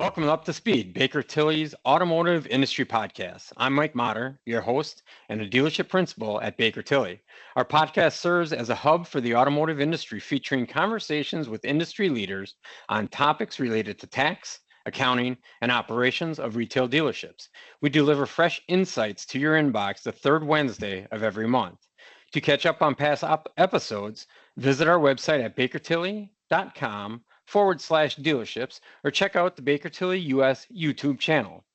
Welcome to Up to Speed, Baker Tilly's Automotive Industry Podcast. I'm Mike.mader, your host and a dealership principal at Baker Tilly. Our podcast serves as a hub for the automotive industry, featuring conversations with industry leaders on topics related to tax, accounting, and operations of retail dealerships. We deliver fresh insights to your inbox the third Wednesday of every month. To catch up on past episodes, visit our website at bakertilly.com/dealerships or check out the Baker Tilly US YouTube channel.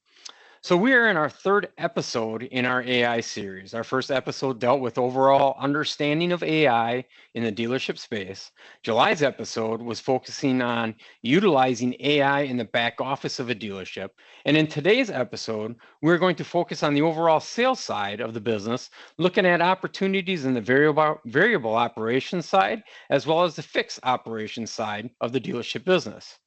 So we are in our third episode in our AI series. Our first episode dealt with overall understanding of AI in the dealership space. July's episode was focusing on utilizing AI in the back office of a dealership. And in today's episode, we're going to focus on the overall sales side of the business, looking at opportunities in the variable operations side, as well as the fixed operations side of the dealership business.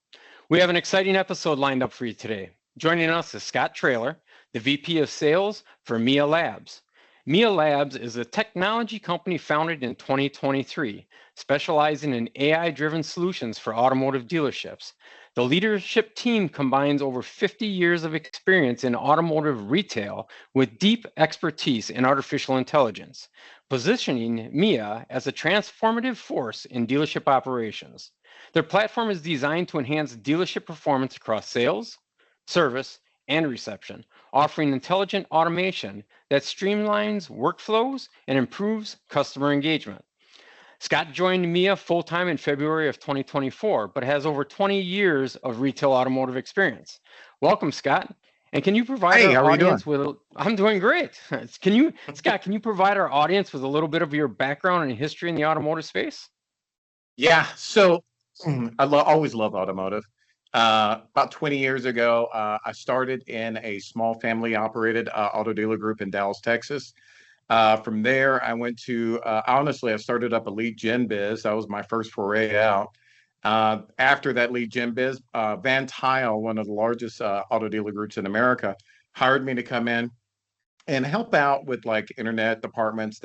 We have an exciting episode lined up for you today. Joining us is Scott Traylor, the VP of Sales for Mia Labs. Mia Labs is a technology company founded in 2023, specializing in AI-driven solutions for automotive dealerships. The leadership team combines over 50 years of experience in automotive retail with deep expertise in artificial intelligence, positioning Mia as a transformative force in dealership operations. Their platform is designed to enhance dealership performance across sales, service, and reception, offering intelligent automation that streamlines workflows and improves customer engagement. Scott joined Mia full-time in February of 2024, but has over 20 years of retail automotive experience. Welcome, Scott. And can you provide Hey, our how are you doing? audience with, I'm doing great. Scott, can you provide our audience with a little bit of your background and history in the automotive space? Yeah, so always love automotive. About 20 years ago, I started in a small family-operated auto dealer group in Dallas, Texas. From there, I went to, honestly, I started up a lead gen biz. That was my first foray out. After that lead gen biz, Van Tile, one of the largest auto dealer groups in America, hired me to come in and help out with like internet departments,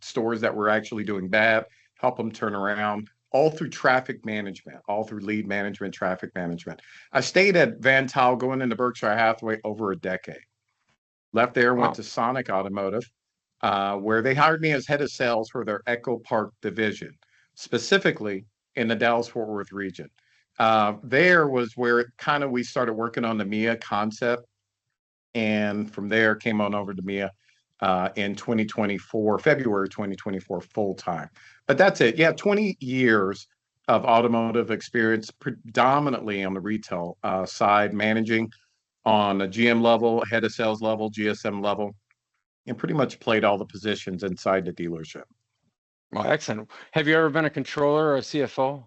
stores that were actually doing bad, help them turn around, all through traffic management, all through lead management, traffic management. I stayed at Van Tile going into Berkshire Hathaway over a decade. Left there, went Wow. to Sonic Automotive, where they hired me as head of sales for their Echo Park division, specifically in the Dallas-Fort Worth region. There was where we started working on the Mia concept, and from there came on over to Mia in 2024, February 2024, full time. But that's it. Yeah, 20 years of automotive experience, predominantly on the retail side, managing on a GM level, head of sales level, GSM level, and pretty much played all the positions inside the dealership. Well, excellent. Have you ever been a controller or a CFO?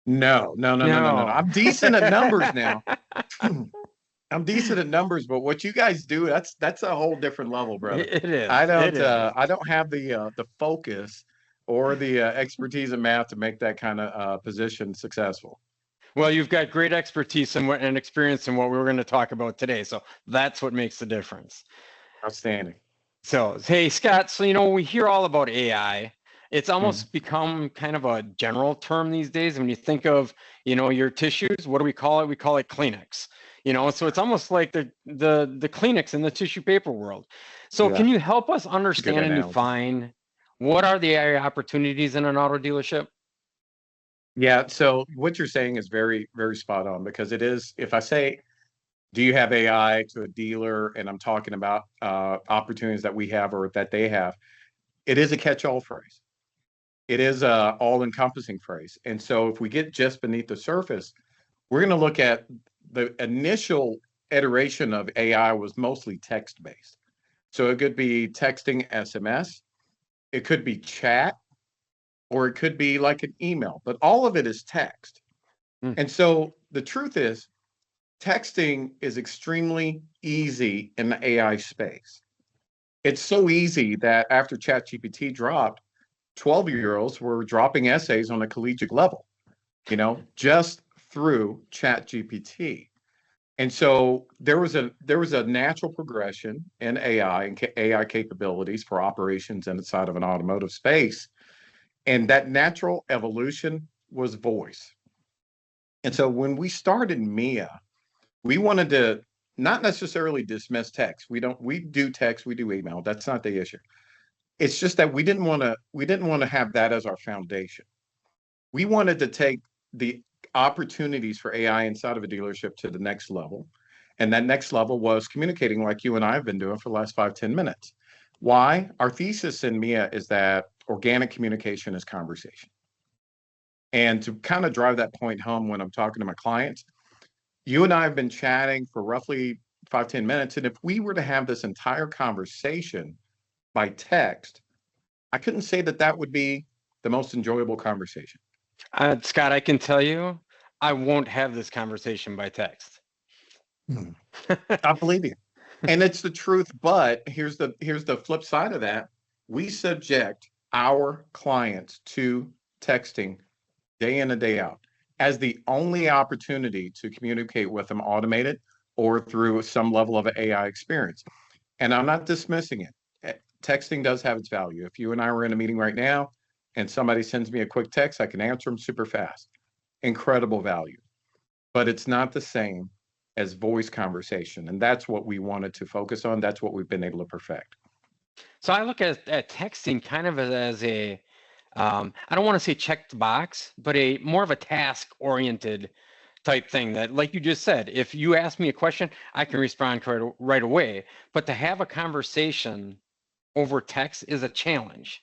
No. No. I'm decent at numbers now. I'm decent at numbers, but what you guys do, that's a whole different level, brother. It is. I It don't is. I don't have the focus or the expertise in math to make that kind of position successful. Well, you've got great expertise and experience in what we're going to talk about today. So that's what makes the difference. Outstanding. So, hey, Scott, so, we hear all about AI. It's Mhm. almost become kind of a general term these days. When you think of, your tissues, what do we call it? We call it Kleenex. So it's almost like the Kleenex in the tissue paper world. So Yeah, can you help us it's a good understand and analogy. define what are the AI opportunities in an auto dealership? Yeah, so what you're saying is very, very spot on because it is, if I say, do you have AI to a dealer, and I'm talking about opportunities that we have or that they have, it is a catch-all phrase. It is a all-encompassing phrase. And so if we get just beneath the surface, we're going to look at the initial iteration of AI was mostly text-based. So it could be texting SMS, it could be chat, or it could be like an email, but all of it is text. Hmm. And so the truth is, texting is extremely easy in the AI space. It's so easy that after ChatGPT dropped, 12-year-olds were dropping essays on a collegiate level, just through ChatGPT. And so there was a natural progression in AI and AI capabilities for operations inside of an automotive space. And that natural evolution was voice. And so when we started Mia, We wanted to not necessarily dismiss text. We do text, we do email. That's not the issue. It's just that we didn't want to have that as our foundation. We wanted to take the opportunities for AI inside of a dealership to the next level. And that next level was communicating like you and I have been doing for the last 5, 10 minutes. Why? Our thesis in MIA is that organic communication is conversation. And to kind of drive that point home when I'm talking to my clients, you and I have been chatting for roughly 5, 10 minutes. And if we were to have this entire conversation by text, I couldn't say that that would be the most enjoyable conversation. Scott, I can tell you, I won't have this conversation by text. I believe you. And it's the truth, but here's the flip side of that. We subject our clients to texting day in and day out as the only opportunity to communicate with them automated or through some level of an AI experience. And I'm not dismissing it. Texting does have its value. If you and I were in a meeting right now and somebody sends me a quick text, I can answer them super fast. Incredible value. But it's not the same as voice conversation. And that's what we wanted to focus on. That's what we've been able to perfect. So I look at texting kind of as a, I don't want to say checked box, but a more of a task oriented type thing that, like you just said, if you ask me a question, I can respond right away. But to have a conversation over text is a challenge.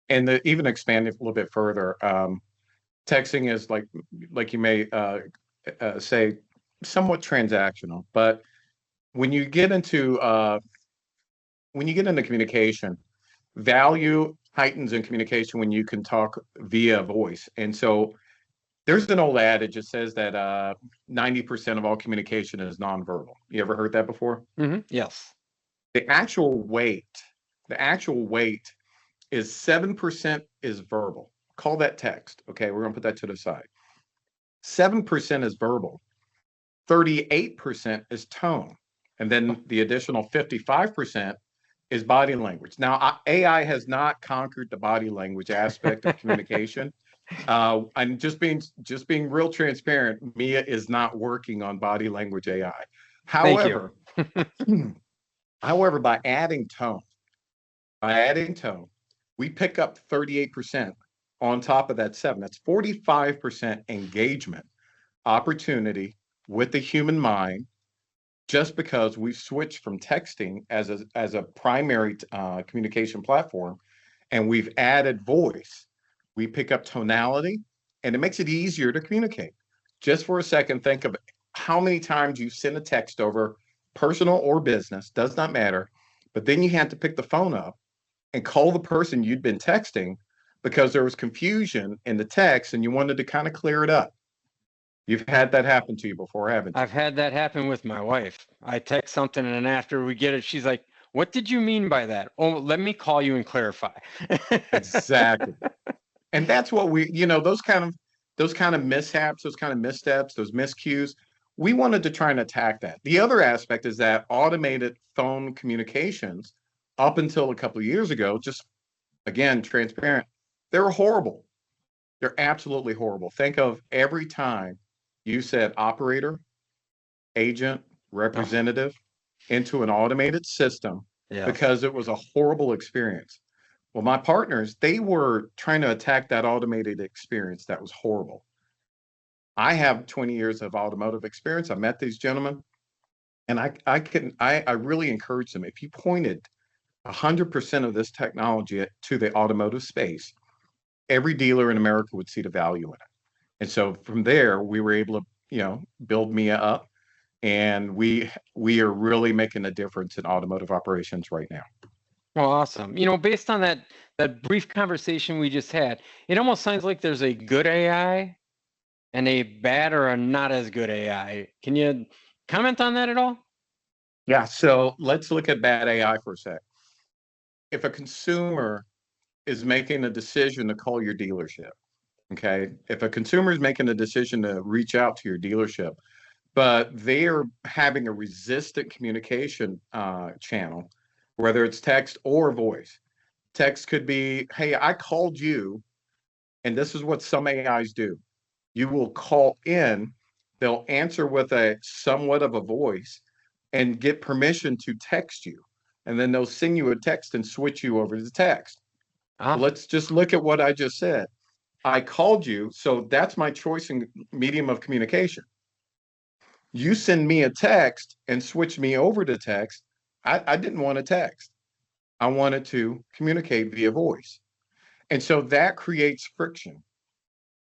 And even expanding a little bit further, texting is like you may say somewhat transactional, but when you get into communication, value heightens in communication when you can talk via voice. And so there's an old adage that says that 90% of all communication is nonverbal. You ever heard that before? Yes. The actual weight, the actual weight is 7% is verbal. Call that text. Okay, we're gonna put that to the side. 7% is verbal, 38% is tone, and then the additional 55% is body language. Now, AI has not conquered the body language aspect of communication. I'm just being real transparent. Mia is not working on body language AI. Thank you. However, by adding tone, we pick up 38% on top of that seven. That's 45% engagement opportunity with the human mind, just because we've switched from texting as a primary communication platform, and we've added voice. We pick up tonality, and it makes it easier to communicate. Just for a second, think of how many times you send a text over, personal or business, does not matter, but then you had to pick the phone up and call the person you'd been texting because there was confusion in the text and you wanted to kind of clear it up. You've had that happen to you before, haven't you? I've had that happen with my wife. I text something and then after we get it, she's like, "What did you mean by that?" "Oh, let me call you and clarify." Exactly. And that's what those kind of mishaps, those kind of missteps, those miscues, we wanted to try and attack that. The other aspect is that automated phone communications up until a couple of years ago, just again, transparent, they were horrible. They're absolutely horrible. Think of every time you said operator, agent, representative into an automated system Yes. because it was a horrible experience. Well, my partners, they were trying to attack that automated experience that was horrible. I have 20 years of automotive experience. I met these gentlemen, and I really encourage them. If you pointed 100% of this technology to the automotive space, every dealer in America would see the value in it. And so from there, we were able to, build Mia up, and we are really making a difference in automotive operations right now. Well, awesome. Based on that brief conversation we just had, it almost sounds like there's a good AI and a bad or a not as good AI. Can you comment on that at all? Yeah, so let's look at bad AI for a sec. If a consumer is making a decision to call your dealership, okay? If a consumer is making a decision to reach out to your dealership, but they are having a resistant communication channel, whether it's text or voice. Text could be, hey, I called you, and this is what some AIs do. You will call in They'll answer with a somewhat of a voice and get permission to text you. And then they'll send you a text and switch you over to text. Ah, Let's just look at what I just said. I called you, so that's my choice in medium of communication. You send me a text and switch me over to text. I didn't want to text. I wanted to communicate via voice. And so that creates friction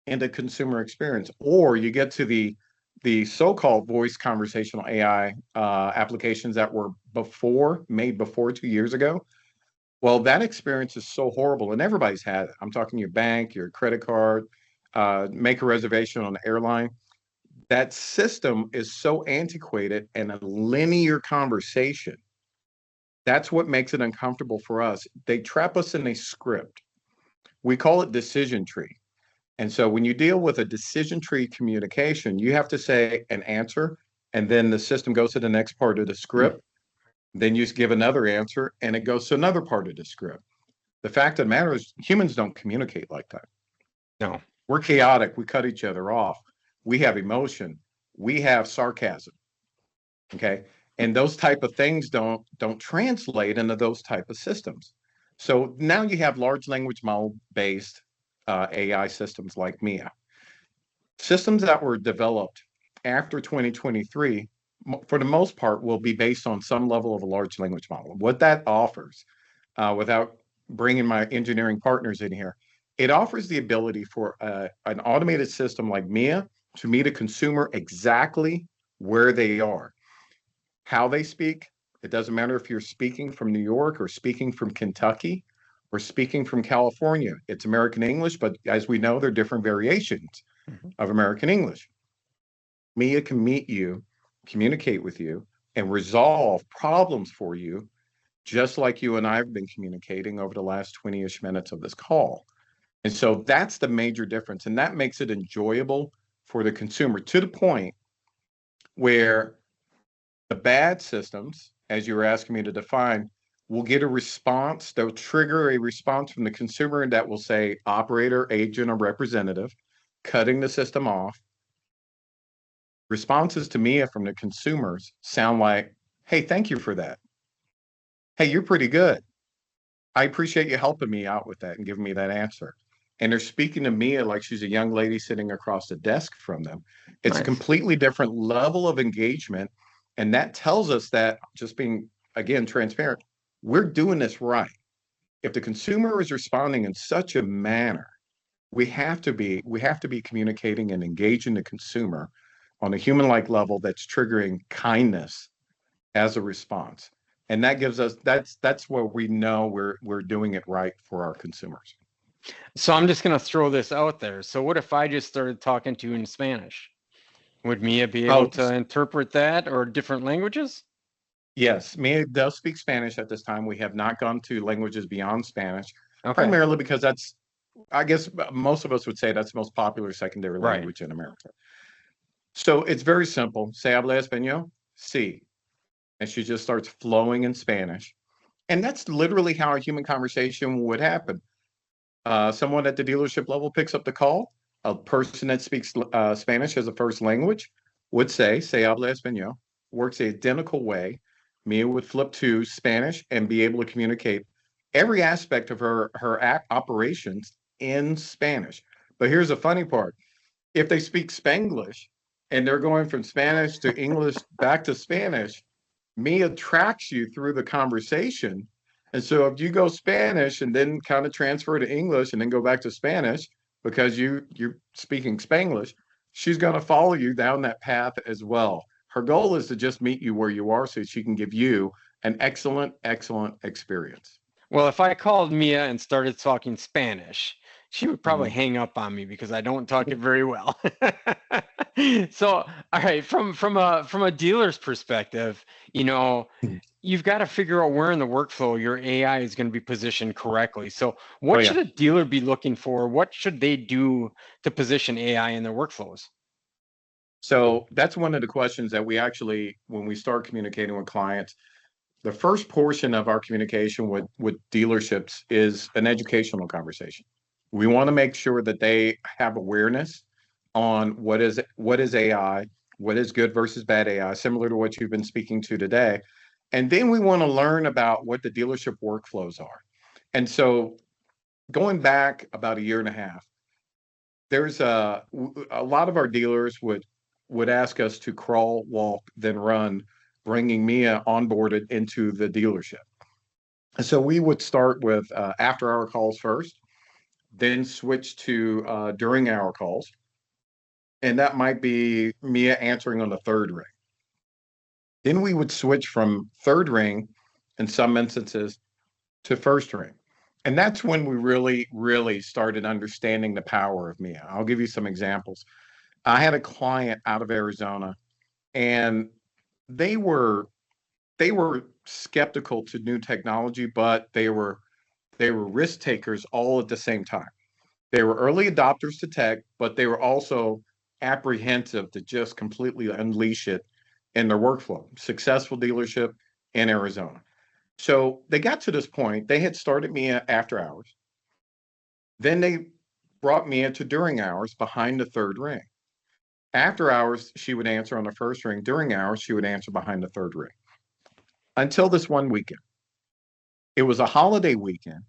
in the consumer experience. Or you get to the so-called voice conversational AI applications that were made before 2 years ago. Well, that experience is so horrible, and everybody's had it. I'm talking your bank, your credit card, make a reservation on an airline. That system is so antiquated and a linear conversation. That's what makes it uncomfortable for us. They trap us in a script. We call it decision tree. And so when you deal with a decision tree communication, you have to say an answer, and then the system goes to the next part of the script. Then you give another answer, and it goes to another part of the script. The fact of the matter is, humans don't communicate like that. no. We're chaotic. We cut each other off. We have emotion. We have sarcasm. Okay, and those type of things don't translate into those type of systems. So now you have large language model based AI systems like Mia. Systems that were developed after 2023, for the most part, will be based on some level of a large language model. What that offers, without bringing my engineering partners in here, it offers the ability for an automated system like Mia to meet a consumer exactly where they are, how they speak. It doesn't matter if you're speaking from New York or speaking from Kentucky or speaking from California. It's American English, but as we know, there are different variations Mhm. of American English. Mia can meet you, communicate with you, and resolve problems for you, just like you and I have been communicating over the last 20-ish minutes of this call. And so that's the major difference. And that makes it enjoyable for the consumer to the point where the bad systems, as you were asking me to define, will get a response. They'll trigger a response from the consumer that will say operator, agent, or representative, cutting the system off. Responses to me from the consumers sound like, hey, thank you for that. Hey, you're pretty good. I appreciate you helping me out with that and giving me that answer. And they're speaking to Mia like she's a young lady sitting across the desk from them. It's a Nice. completely different level of engagement. And that tells us that, just being, again, transparent, we're doing this right. If the consumer is responding in such a manner, we have to be communicating and engaging the consumer on a human-like level that's triggering kindness as a response. And that gives us, that's where we know we're doing it right for our consumers. So I'm just going to throw this out there. So what if I just started talking to you in Spanish? Would Mia be able Oh, to interpret that, or different languages? yes, Mia does speak Spanish at this time. We have not gone to languages beyond Spanish, Okay. primarily because that's, I guess most of us would say that's the most popular secondary Right. language in America. So it's very simple. Se habla español? Sí. And she just starts flowing in Spanish. And that's literally how a human conversation would happen. Someone at the dealership level picks up the call. A person that speaks Spanish as a first language would say, se habla español, works the identical way. Mia would flip to Spanish and be able to communicate every aspect of her operations in Spanish. But here's the funny part. If they speak Spanglish and they're going from Spanish to English back to Spanish, Mia tracks you through the conversation. And so if you go Spanish and then kind of transfer to English and then go back to Spanish because you're speaking Spanglish, she's going to follow you down that path as well. Her goal is to just meet you where you are so she can give you an excellent, excellent experience. Well, if I called Mia and started talking Spanish, she would probably Mhm. hang up on me because I don't talk it very well. So, all right, from a dealer's perspective, you know, you've got to figure out where in the workflow your AI is going to be positioned correctly. So, Oh what yeah. should a dealer be looking for? What should they do to position AI in their workflows? So that's one of the questions that we actually, when we start communicating with clients, the first portion of our communication with dealerships is an educational conversation. We want to make sure that they have awareness on what is AI, what is good versus bad AI, similar to what you've been speaking to today. And then we want to learn about what the dealership workflows are. And so going back about a year and a half, there's a lot of our dealers would ask us to crawl, walk, then run, bringing Mia onboarded into the dealership. So we would start with after hour calls first, then switch to during hour calls, and that might be Mia answering on the third ring. Then we would switch from third ring in some instances to first ring. And that's when we really, really started understanding the power of Mia. I'll give you some examples. I had a client out of Arizona, and they were they were skeptical to new technology, but they were risk takers all at the same time. They were early adopters to tech, but they were also apprehensive to just completely unleash it in their workflow. Successful dealership in Arizona. So they got to this point. They had started me after hours. Then they brought me into during hours behind the third ring. After hours, she would answer on the first ring. During hours, she would answer behind the third ring. Until this one weekend. It was a holiday weekend.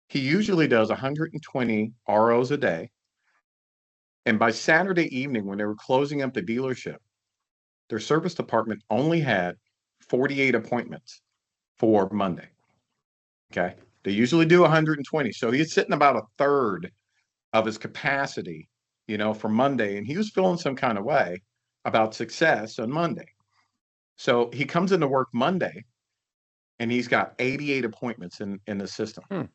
He usually does 120 ROs a day. And by Saturday evening, when they were closing up the dealership, their service department only had 48 appointments for Monday. Okay. They usually do 120. So he's sitting about a third of his capacity, for Monday. And he was feeling some kind of way about success on Monday. So he comes into work Monday and he's got 88 appointments in the system.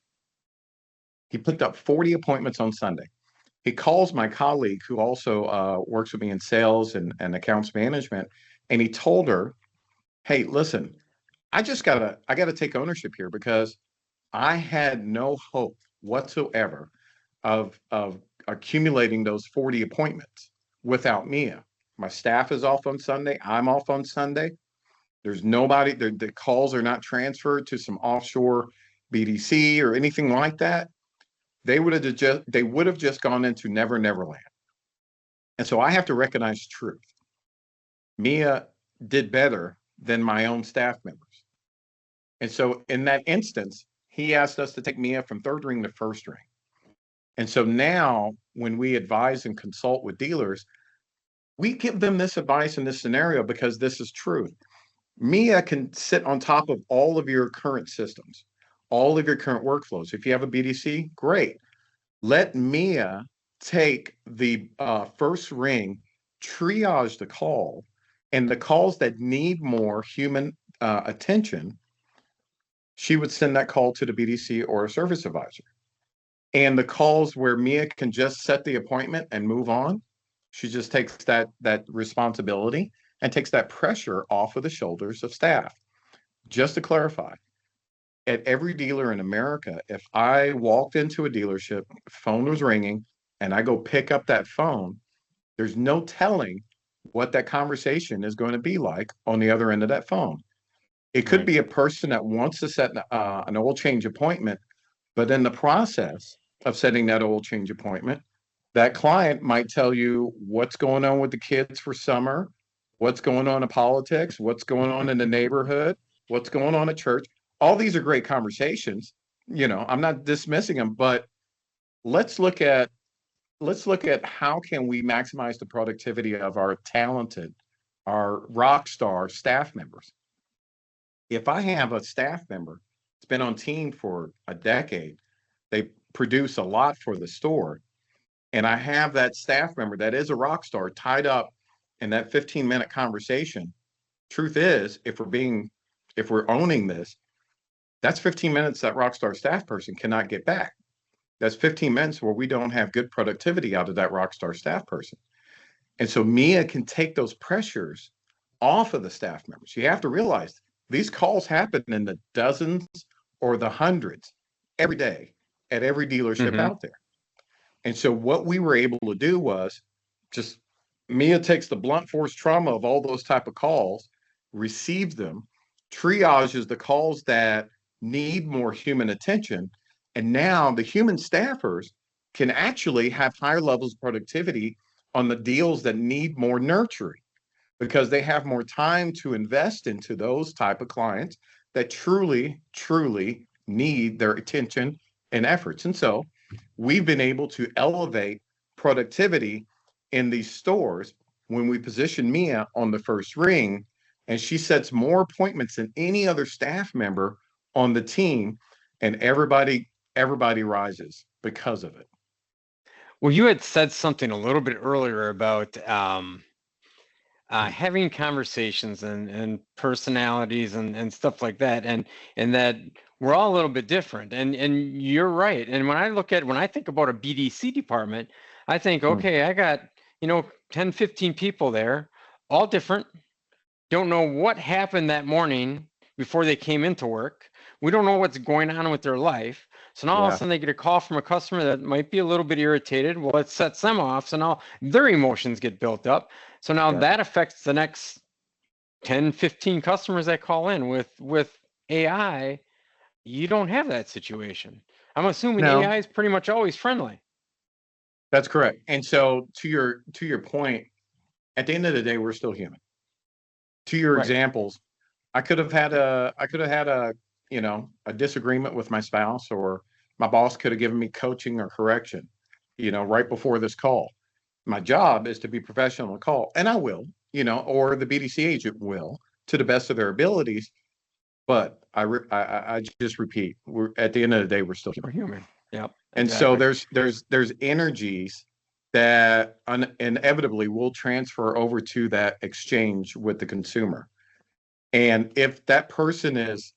He picked up 40 appointments on Sunday. He calls my colleague who also works with me in sales and accounts management, and he told her, "Hey, listen, I gotta take ownership here because I had no hope whatsoever of accumulating those 40 appointments without Mia. My staff is off on Sunday. I'm off on Sunday. There's nobody. The calls are not transferred to some offshore BDC or anything like that. They would have just gone into Never Never Land. And so I have to recognize truth. Mia did better than my own staff members. And so in that instance, he asked us to take Mia from third ring to first ring. And so now when we advise and consult with dealers, we give them this advice in this scenario because this is truth. Mia can sit on top of all of your current systems, all of your current workflows. If you have a BDC, great. Let Mia take the first ring, triage the call, and the calls that need more human attention, she would send that call to the BDC or a service advisor. And the calls where Mia can just set the appointment and move on, she just takes that responsibility and takes that pressure off of the shoulders of staff. Just to clarify, at every dealer in America, if I walked into a dealership, phone was ringing, and I go pick up that phone, there's no telling what that conversation is going to be like on the other end of that phone. It could be a person that wants to set an oil change appointment, but in the process of setting that oil change appointment, that client might tell you what's going on with the kids for summer, what's going on in politics, what's going on in the neighborhood, what's going on at church. All these are great conversations. I'm not dismissing them, but let's look at how can we maximize the productivity of our talented, our rock star staff members. If I have a staff member that's been on team for a decade, they produce a lot for the store, and I have that staff member that is a rock star tied up in that 15-minute conversation. Truth is, if we're owning this, that's 15 minutes that rockstar staff person cannot get back. That's 15 minutes where we don't have good productivity out of that rockstar staff person. And so Mia can take those pressures off of the staff members. You have to realize these calls happen in the dozens or the hundreds every day at every dealership out there. And so what we were able to do was just Mia takes the blunt force trauma of all those type of calls, receives them, triages the calls that need more human attention. And now the human staffers can actually have higher levels of productivity on the deals that need more nurturing. because they have more time to invest into those type of clients that truly, truly need their attention and efforts. And so we've been able to elevate productivity in these stores when we position Mia on the first ring, and she sets more appointments than any other staff member on the team, and everybody rises because of it. Well, you had said something a little bit earlier about having conversations and personalities and stuff like that, and that we're all a little bit different. And you're right. And when I think about a BDC department, I think, Mm, okay, I got 10, 15 people there, all different. Don't know what happened that morning before they came into work. We don't know what's going on with their life. So now all of a yeah, sudden they get a call from a customer that might be a little bit irritated. Well, it sets them off. So now their emotions get built up. So now yeah. that affects the next 10, 15 customers that call in. With AI, you don't have that situation. I'm assuming No, AI is pretty much always friendly. that's correct. And so to your point, at the end of the day, we're still human. To your Right. examples, I could have had a a disagreement with my spouse, or my boss could have given me coaching or correction, right before this call. My job is to be professional on the call, and I will, or the BDC agent will, to the best of their abilities. But I just repeat, we're at the end of the day, we're still We're human. human. Yep, And so exactly. there's energies that inevitably will transfer over to that exchange with the consumer. And if that person is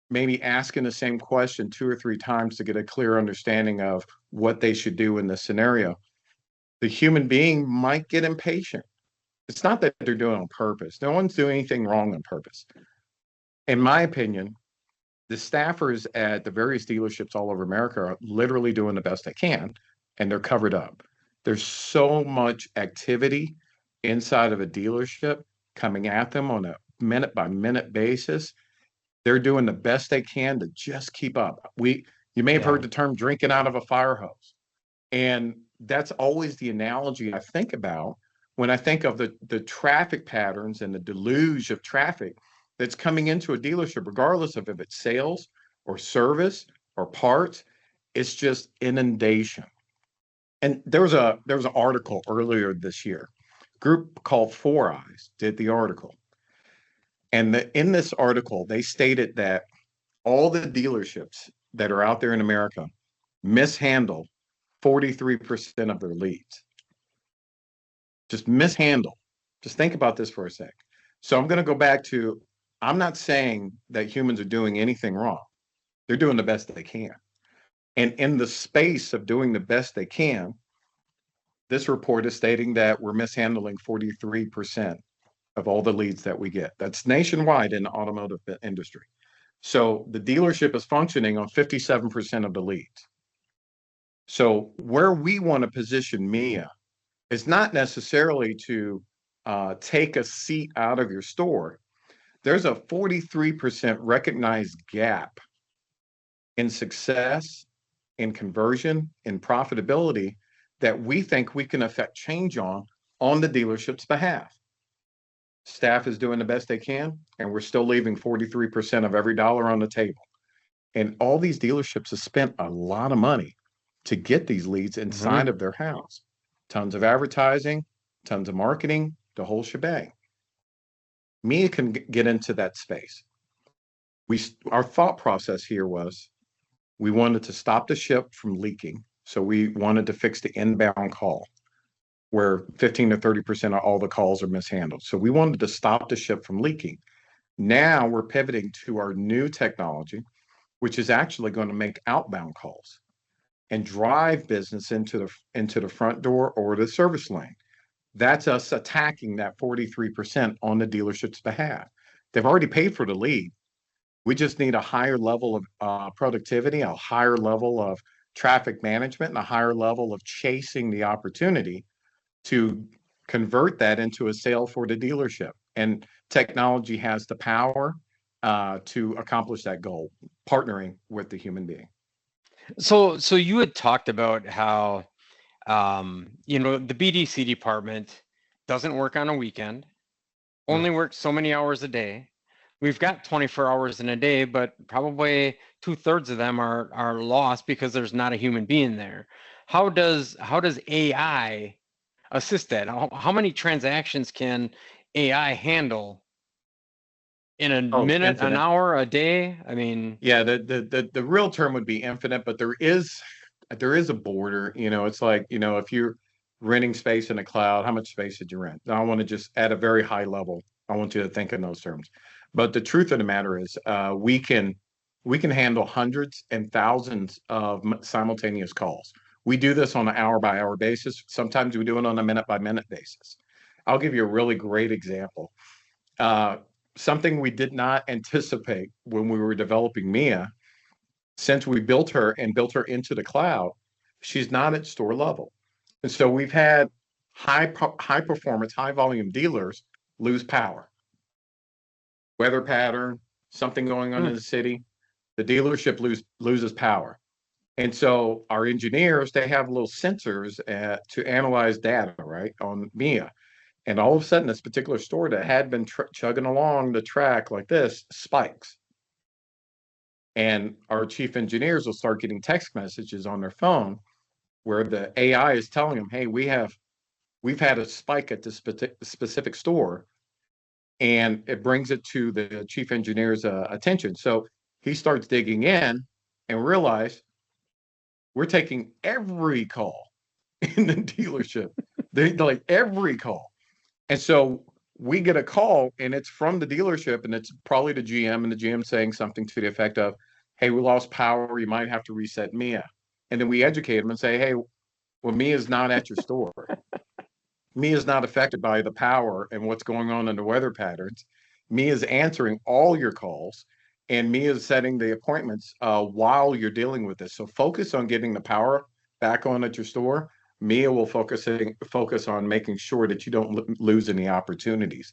maybe asking the same question two or three times to get a clear understanding of what they should do in this scenario, the human being might get impatient. It's not that they're doing it on purpose. No one's doing anything wrong on purpose. In my opinion, the staffers at the various dealerships all over America are literally doing the best they can, and they're covered up. There's so much activity inside of a dealership coming at them on a minute by minute basis. They're doing the best they can to just keep up. You may have heard Yeah. the term drinking out of a fire hose. And that's always the analogy I think about when I think of the traffic patterns and the deluge of traffic that's coming into a dealership, regardless of if it's sales or service or parts. It's just inundation. And there was an article earlier this year. A group called Four Eyes did the article. And in this article, they stated that all the dealerships that are out there in America mishandle 43% of their leads. Just mishandle. Just think about this for a sec. So I'm going to go back to, I'm not saying that humans are doing anything wrong. They're doing the best they can. And in the space of doing the best they can, this report is stating that we're mishandling 43% of all the leads that we get. That's nationwide in the automotive industry. So the dealership is functioning on 57% of the leads. So where we want to position Mia is not necessarily to take a seat out of your store. There's a 43% recognized gap in success, in conversion, in profitability that we think we can affect change on the dealership's behalf. Staff is doing the best they can, and we're still leaving 43% of every dollar on the table. And all these dealerships have spent a lot of money to get these leads Hmm. inside of their house. Tons of advertising, tons of marketing, the whole shebang. Mia can get into that space. Our thought process here was we wanted to stop the ship from leaking. So we wanted to fix the inbound call where 15 to 30% of all the calls are mishandled. So we wanted to stop the ship from leaking. Now we're pivoting to our new technology, which is actually going to make outbound calls and drive business into the front door or the service lane. That's us attacking that 43% on the dealership's behalf. They've already paid for the lead. We just need a higher level of productivity, a higher level of traffic management, and a higher level of chasing the opportunity to convert that into a sale for the dealership. And technology has the power to accomplish that goal, partnering with the human being. So you had talked about how the BDC department doesn't work on a weekend. only work so many hours a day. We've got 24 hours in a day, but probably 2/3 of them are lost because there's not a human being there. How does AI assist that? How many transactions can AI handle in a Oh, minute, an infinite. hour, a day? I mean, Yeah, the real term would be infinite, but there is a border. It's like, if you're renting space in a cloud, how much space did you rent? I want to just at a very high level, I want you to think in those terms. But the truth of the matter is, we can handle hundreds and thousands of simultaneous calls. We do this on an hour by hour basis. Sometimes we do it on a minute by minute basis. I'll give you a really great example. Uh, Something we did not anticipate when we were developing Mia, since we built her and built her into the cloud, she's not at store level. And so we've had high performance, high volume dealers lose power, weather pattern, something going on hmm, in the city, the dealership loses power. And so our engineers, they have little sensors to analyze data, right, on Mia. And all of a sudden, this particular store that had been chugging along the track like this spikes. And our chief engineers will start getting text messages on their phone where the AI is telling them, "Hey, we've had a spike at this specific store," and it brings it to the chief engineer's attention. So he starts digging in and realize we're taking every call in the dealership. They like every call. And so we get a call and it's from the dealership and it's probably the GM, and the GM saying something to the effect of, "Hey, we lost power. You might have to reset Mia." And then we educate them and say, "Hey, well, Mia's not at your store. Mia's not affected by the power and what's going on in the weather patterns. Mia's answering all your calls, and Mia's setting the appointments while you're dealing with this. So focus on getting the power back on at your store. Mia will focus on making sure that you don't lose any opportunities."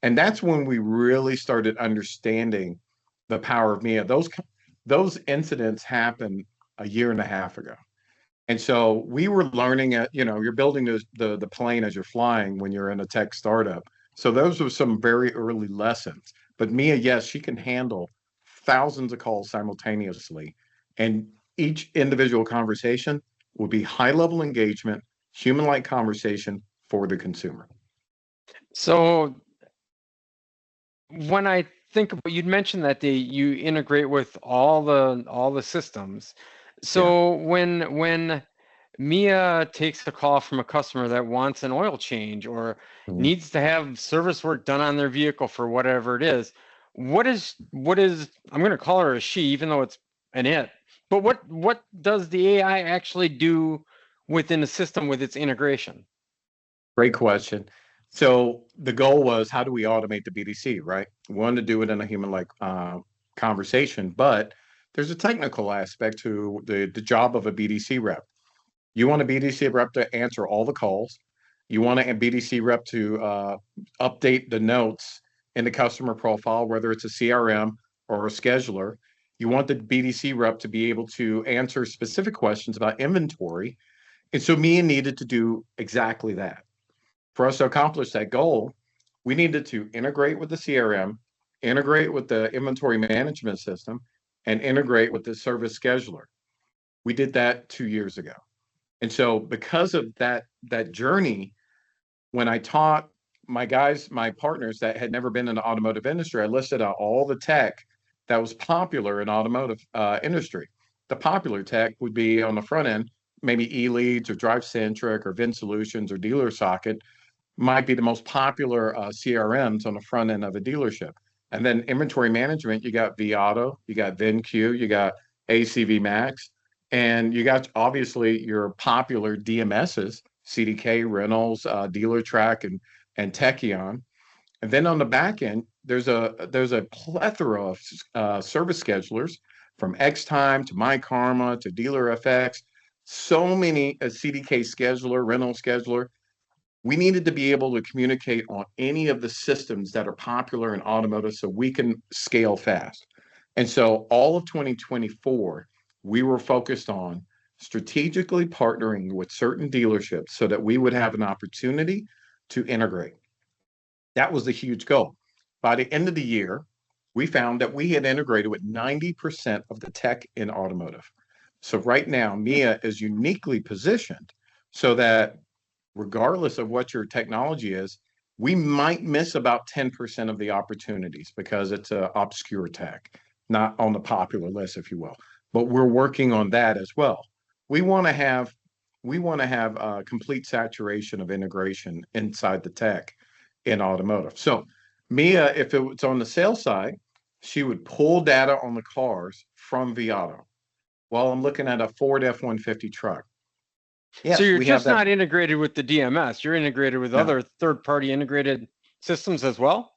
And that's when we really started understanding the power of Mia. Those incidents happened a year and a half ago. And so we were learning you're building the plane as you're flying when you're in a tech startup. So those were some very early lessons. But Mia, yes, she can handle thousands of calls simultaneously. And each individual conversation will be high level engagement, human like conversation for the consumer. so when I think about, you'd mentioned that you integrate with all the systems. Yeah. So when Mia takes a call from a customer that wants an oil change or Mhm. needs to have service work done on their vehicle for whatever it is, what is I'm going to call her a she, even though it's an it. But what does the AI actually do within the system with its integration? Great question. So the goal was, how do we automate the BDC, right? We wanted to do it in a human-like conversation, but there's a technical aspect to the job of a BDC rep. You want a BDC rep to answer all the calls. You want a BDC rep to update the notes in the customer profile, whether it's a CRM or a scheduler. You want the BDC rep to be able to answer specific questions about inventory. And so Mia needed to do exactly that. For us to accomplish that goal, we needed to integrate with the CRM, integrate with the inventory management system, and integrate with the service scheduler. We did that 2 years ago. And so because of that journey, when I taught my guys, my partners that had never been in the automotive industry, I listed out all the tech that was popular in automotive industry. The popular tech would be on the front end, maybe eLeads or DriveCentric or Vin Solutions or Dealer Socket might be the most popular CRMs on the front end of a dealership. And then inventory management, you got vAuto, you got VinQ, you got ACV Max, and you got obviously your popular DMSs, CDK, Reynolds, DealerTrack, and Techion. And then on the back end, there's a plethora of service schedulers from XTime to MyKarma to DealerFX. So many a CDK scheduler, rental scheduler. We needed to be able to communicate on any of the systems that are popular in automotive so we can scale fast. And so all of 2024, we were focused on strategically partnering with certain dealerships so that we would have an opportunity to integrate. That was the huge goal. By the end of the year, we found that we had integrated with 90% of the tech in automotive. So right now, Mia is uniquely positioned so that regardless of what your technology is, we might miss about 10% of the opportunities because it's an obscure tech, not on the popular list, if you will. But we're working on that as well. We want to have complete saturation of integration inside the tech in automotive. So Mia, if it was on the sales side, she would pull data on the cars from Viato. While I'm looking at a Ford F-150 truck. So Yes, you're we have just that. not integrated with the DMS. You're integrated with No, other third-party integrated systems as well?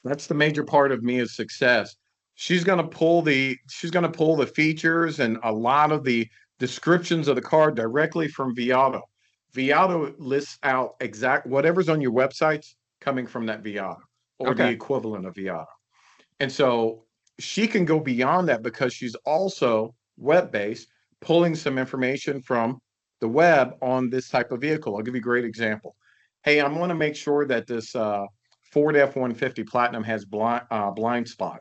that's the major part of Mia's success. She's going to pull the features and a lot of the descriptions of the car directly from Viato. Viato lists out exact whatever's on your websites coming from that Viato or the Okay. equivalent of Viato. And so she can go beyond that because she's also web-based, pulling some information from the web on this type of vehicle. I'll give you a great example. Hey, I want to make sure that this Ford F-150 Platinum has blind spot.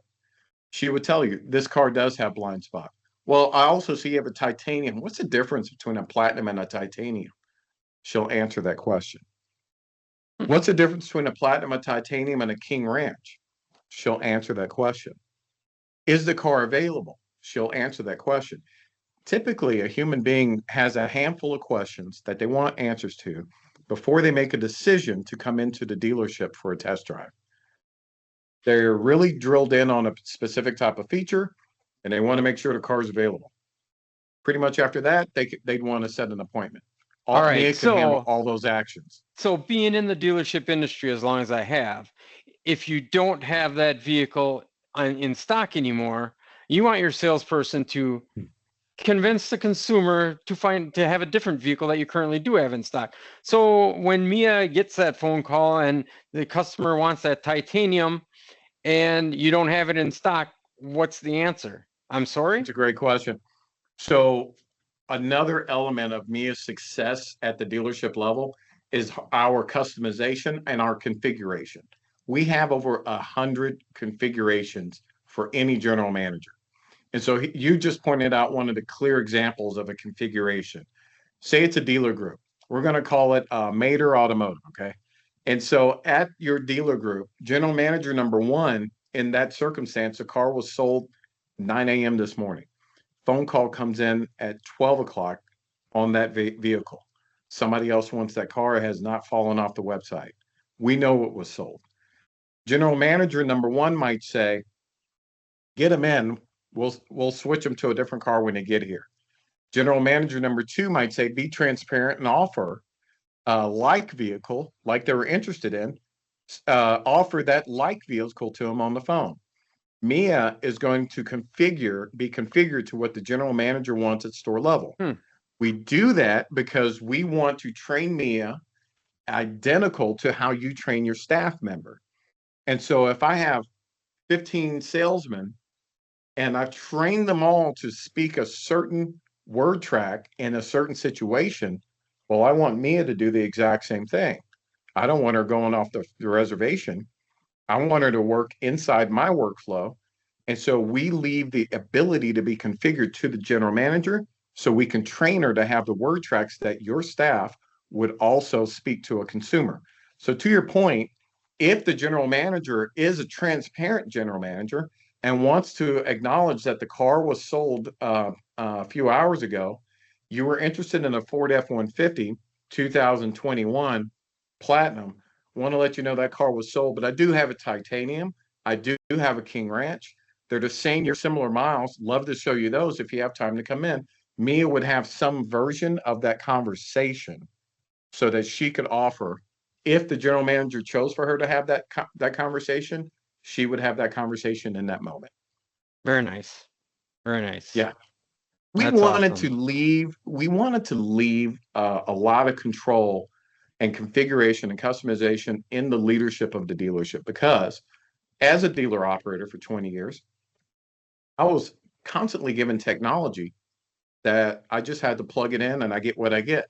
She would tell you this car does have blind spot. Well, I also see you have a titanium. What's the difference between a platinum and a titanium? She'll answer that question. What's the difference between a platinum, a titanium, and a King Ranch? She'll answer that question. Is the car available? She'll answer that question. Typically, a human being has a handful of questions that they want answers to before they make a decision to come into the dealership for a test drive. They're really drilled in on a specific type of feature and they want to make sure the car is available. Pretty much after that, they'd want to set an appointment. All right. Mia can handle all those actions. So being in the dealership industry as long as I have, if you don't have that vehicle in stock anymore, you want your salesperson to convince the consumer to have a different vehicle that you currently do have in stock. So when Mia gets that phone call and the customer wants that titanium and you don't have it in stock, what's the answer? I'm sorry? It's a great question. So another element of Mia's success at the dealership level is our customization and our configuration. We have over 100 configurations for any general manager. And so you just pointed out one of the clear examples of a configuration. Say it's a dealer group. We're going to call it Mader Automotive, okay? And so at your dealer group, general manager number one, in that circumstance, the car was sold 9 a.m. this morning. Phone call comes in at 12 o'clock on that vehicle. Somebody else wants that car. It has not fallen off the website. We know it was sold. General manager number one might say, get them in. We'll switch them to a different car when they get here. General manager number two might say, be transparent and offer a like vehicle, like they were interested in, offer that like vehicle to them on the phone. Mia is going to be configured to what the general manager wants at store level. We do that because we want to train Mia identical to how you train your staff member. And so if I have 15 salesmen and I've trained them all to speak a certain word track in a certain situation, well, I want Mia to do the exact same thing. I don't want her going off the reservation. I want her to work inside my workflow. And so we leave the ability to be configured to the general manager so we can train her to have the word tracks that your staff would also speak to a consumer. So to your point, if the general manager is a transparent general manager and wants to acknowledge that the car was sold a few hours ago, you were interested in a Ford F-150 2021 Platinum, want to let you know that car was sold, but I do have a titanium. I do have a King Ranch. They're the same year, similar miles. Love to show you those if you have time to come in. Mia would have some version of that conversation so that she could offer, if the general manager chose for her to have that conversation, she would have that conversation in that moment. Very nice. Very nice. Yeah. We That's wanted awesome. to leave a lot of control and configuration and customization in the leadership of the dealership because as a dealer operator for 20 years, I was constantly given technology that I just had to plug it in and I get what I get.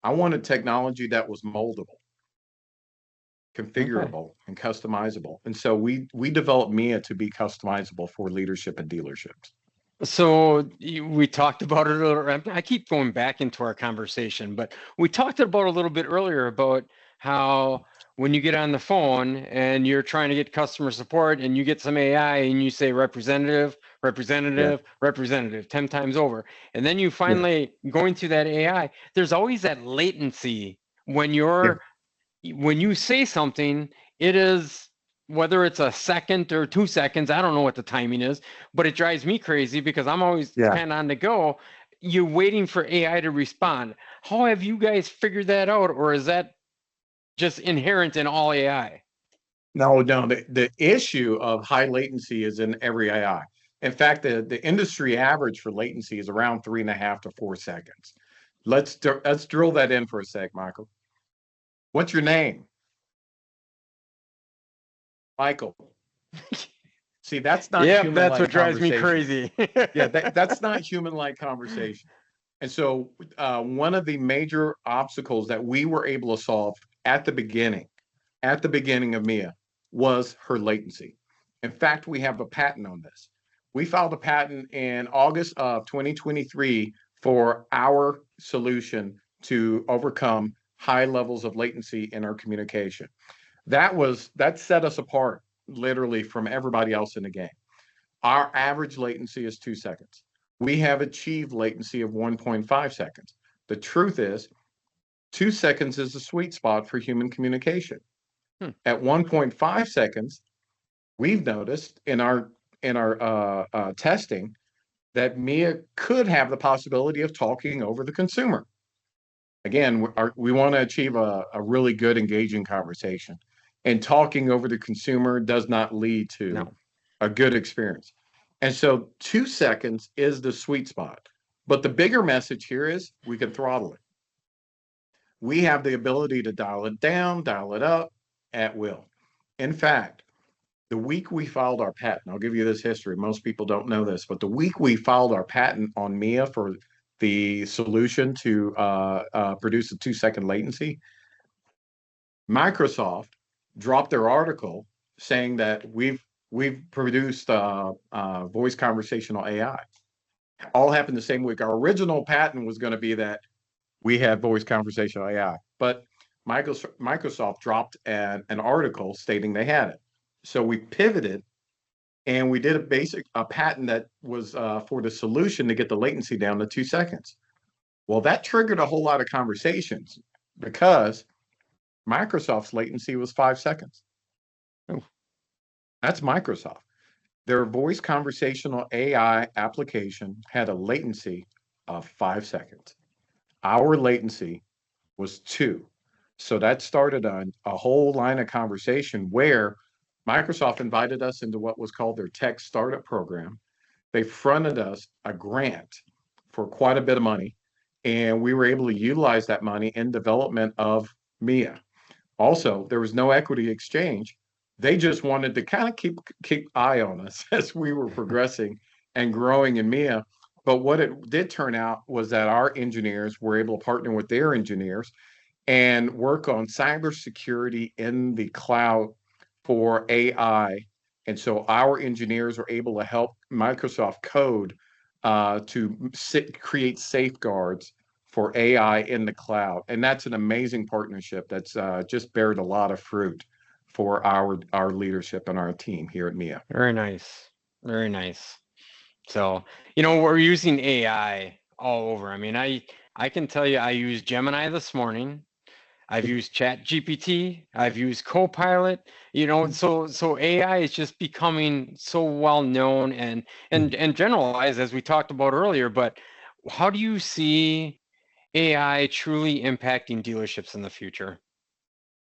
I wanted technology that was moldable. Okay. configurable, and customizable. And so we developed Mia to be customizable for leadership and dealerships. So we talked about it. I keep going back into our conversation, but we talked about a little bit earlier about how when you get on the phone and you're trying to get customer support and you get some AI and you say representative, Yeah. representative, representative 10 times over, and then you Yeah. finally going through that AI, there's always that latency when Yeah. when you say something, it is whether it's a second or 2 seconds, I don't know what the timing is, but it drives me crazy because I'm always Yeah. kind of on the go. You're waiting for AI to respond. How have you guys figured that out, or is that just inherent in all AI? No, no, the issue of high latency is in every AI. In fact, the industry average for latency is around 3.5 to 4 seconds. Let's drill that in for a sec, Michael. What's your name? Michael. See, that's not Yep, that's human-like what drives me conversation. crazy. Yeah, that's not human-like conversation. And so, one of the major obstacles that we were able to solve at the beginning of Mia, was her latency. In fact, we have a patent on this. We filed a patent in August of 2023 for our solution to overcome high levels of latency in our communication. That set us apart literally from everybody else in the game. Our average latency is 2 seconds. We have achieved latency of 1.5 seconds. The truth is, 2 seconds is the sweet spot for human communication. Hmm. At 1.5 seconds, we've noticed in our testing that Mia could have the possibility of talking over the consumer. Again, we want to achieve a really good, engaging conversation, and talking over the consumer does not lead to No. a good experience. And so 2 seconds is the sweet spot. But the bigger message here is we can throttle it. We have the ability to dial it down, dial it up at will. In fact, the week we filed our patent, I'll give you this history. Most people don't know this, but the week we filed our patent on Mia for the solution to produce a 2 second latency, Microsoft dropped their article saying that we've produced voice conversational AI. All happened the same week. Our original patent was going to be that we had voice conversational AI, but Microsoft dropped an article stating they had it. So we pivoted and we did a patent that was for the solution to get the latency down to 2 seconds. Well, that triggered a whole lot of conversations because Microsoft's latency was 5 seconds. Oh. That's Microsoft. Their voice conversational AI application had a latency of 5 seconds. Our latency was 2. So that started a whole line of conversation where Microsoft invited us into what was called their tech startup program. They fronted us a grant for quite a bit of money, and we were able to utilize that money in development of Mia. Also, there was no equity exchange. They just wanted to kind of keep eye on us as we were progressing and growing in Mia. But what it did turn out was that our engineers were able to partner with their engineers and work on cybersecurity in the cloud for AI. And so our engineers are able to help Microsoft code to create safeguards for AI in the cloud. And that's an amazing partnership that's just bared a lot of fruit for our leadership and our team here at Mia. Very nice. Very nice. So, we're using AI all over. I mean, I can tell you I used Gemini this morning. I've used Chat GPT. I've used Copilot. So AI is just becoming so well known and generalized as we talked about earlier. But how do you see AI truly impacting dealerships in the future?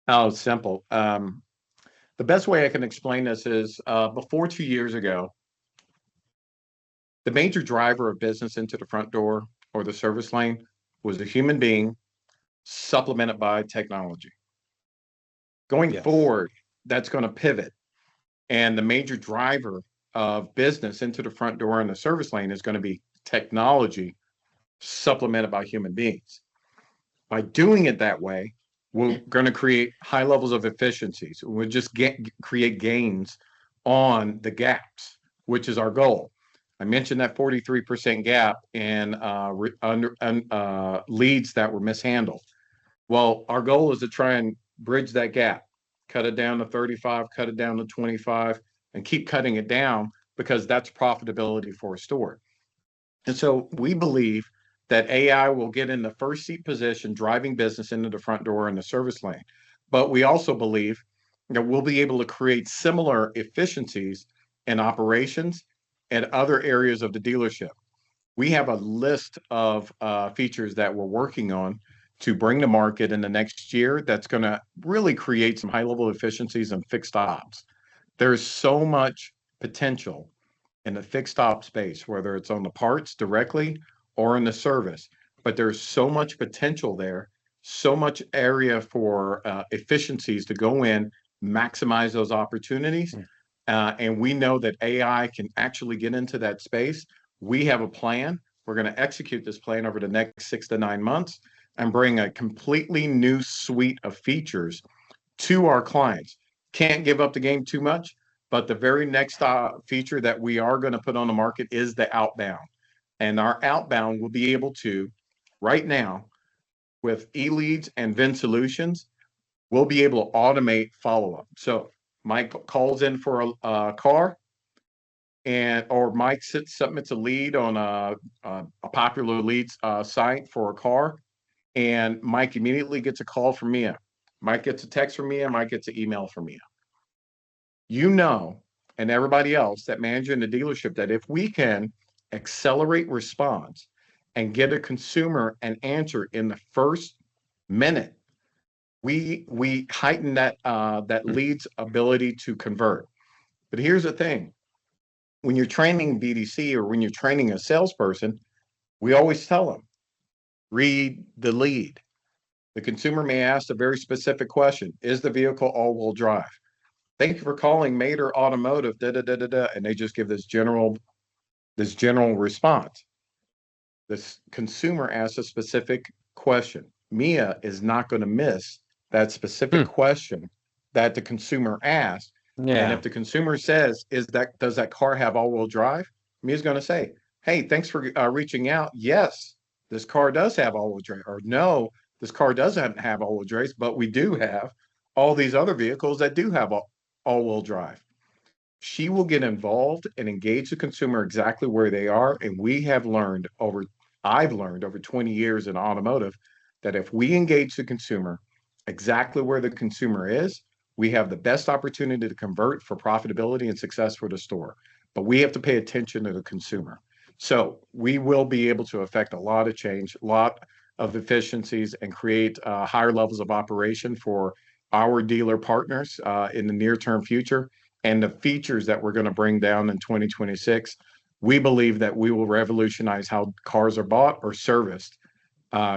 Oh, simple. The best way I can explain this is before 2 years ago, the major driver of business into the front door or the service lane was a human being supplemented by technology. Going Yes. forward, that's going to pivot. And the major driver of business into the front door and the service lane is going to be technology supplemented by human beings. By doing it that way, We're going to create high levels of efficiencies. We'll just create gains on the gaps, which is our goal. I mentioned that 43% gap in leads that were mishandled. Well, our goal is to try and bridge that gap, cut it down to 35, cut it down to 25, and keep cutting it down because that's profitability for a store. And so we believe that AI will get in the first seat position, driving business into the front door in the service lane. But we also believe that we'll be able to create similar efficiencies in operations and other areas of the dealership. We have a list of features that we're working on to bring to market in the next year that's going to really create some high level efficiencies and fixed ops. There's so much potential in the fixed op space, whether it's on the parts directly or in the service. But there's so much potential there, so much area for efficiencies to go in, maximize those opportunities. And we know that AI can actually get into that space. We have a plan. We're going to execute this plan over the next 6 to 9 months and bring a completely new suite of features to our clients. Can't give up the game too much, but the very next feature that we are going to put on the market is the outbound. And our outbound will be able to, right now, with eLeads and VIN solutions, we'll be able to automate follow-up. So Mike calls in for a car, or Mike submits a lead on a popular leads site for a car, and Mike immediately gets a call from Mia. Mike gets a text from Mia. Mike gets an email from Mia. You know, and everybody else that managing the dealership, that if we can accelerate response and get a consumer an answer in the first minute, we heighten that lead's ability to convert. But here's the thing: when you're training BDC or when you're training a salesperson, we always tell them, read the lead. The consumer may ask a very specific question: is the vehicle all-wheel drive? Thank you for calling Mader Automotive, da da da da da, and they just give this general response. This consumer asks a specific question. Mia is not going to miss that specific question that the consumer asked. Yeah. And if the consumer says, does that car have all-wheel drive? Mia's going to say, hey, thanks for reaching out. Yes, this car does have all-wheel drive. Or no, this car doesn't have all-wheel drive, but we do have all these other vehicles that do have all-wheel drive. She will get involved and engage the consumer exactly where they are. And I've learned over 20 years in automotive that if we engage the consumer exactly where the consumer is, we have the best opportunity to convert for profitability and success for the store. But we have to pay attention to the consumer. So we will be able to affect a lot of change, a lot of efficiencies, and create higher levels of operation for our dealer partners in the near-term future. And the features that we're going to bring down in 2026, we believe that we will revolutionize how cars are bought or serviced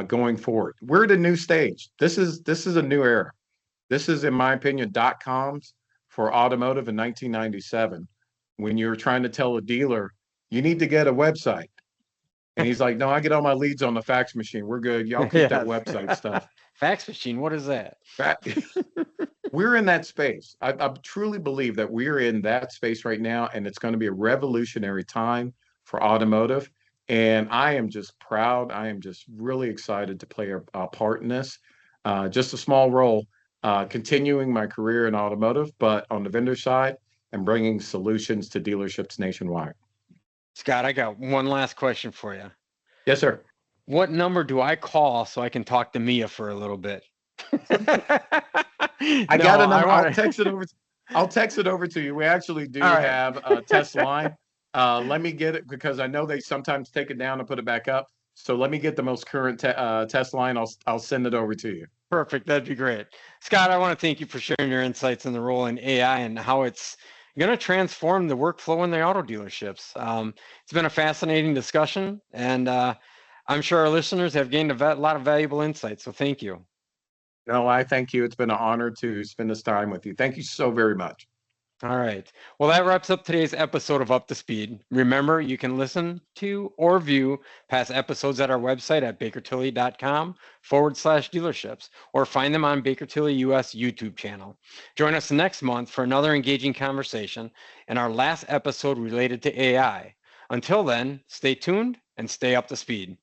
going forward. We're at a new stage. This is a new era. This is, in my opinion, .coms for automotive in 1997, when you were trying to tell a dealer, you need to get a website. And he's like, no, I get all my leads on the fax machine. We're good. Y'all keep that website stuff. Fax machine, what is that? We're in that space. I truly believe that we're in that space right now, and it's going to be a revolutionary time for automotive. And I am just proud. I am just really excited to play a part in this. Just a small role, continuing my career in automotive, but on the vendor side and bringing solutions to dealerships nationwide. Scott, I got one last question for you. Yes, sir. What number do I call so I can talk to Mia for a little bit? I got a number. I'll text it over. I'll text it over to you. We actually do have a test line. Let me get it, because I know they sometimes take it down and put it back up. So let me get the most current test line. I'll send it over to you. Perfect. That'd be great. Scott, I want to thank you for sharing your insights on the role in AI and how it's going to transform the workflow in the auto dealerships. It's been a fascinating discussion, and I'm sure our listeners have gained a lot of valuable insights. So thank you. No, I thank you. It's been an honor to spend this time with you. Thank you so very much. All right. Well, that wraps up today's episode of Up to Speed. Remember, you can listen to or view past episodes at our website at bakertilly.com/dealerships or find them on Baker Tilly US YouTube channel. Join us next month for another engaging conversation and our last episode related to AI. Until then, stay tuned and stay up to speed.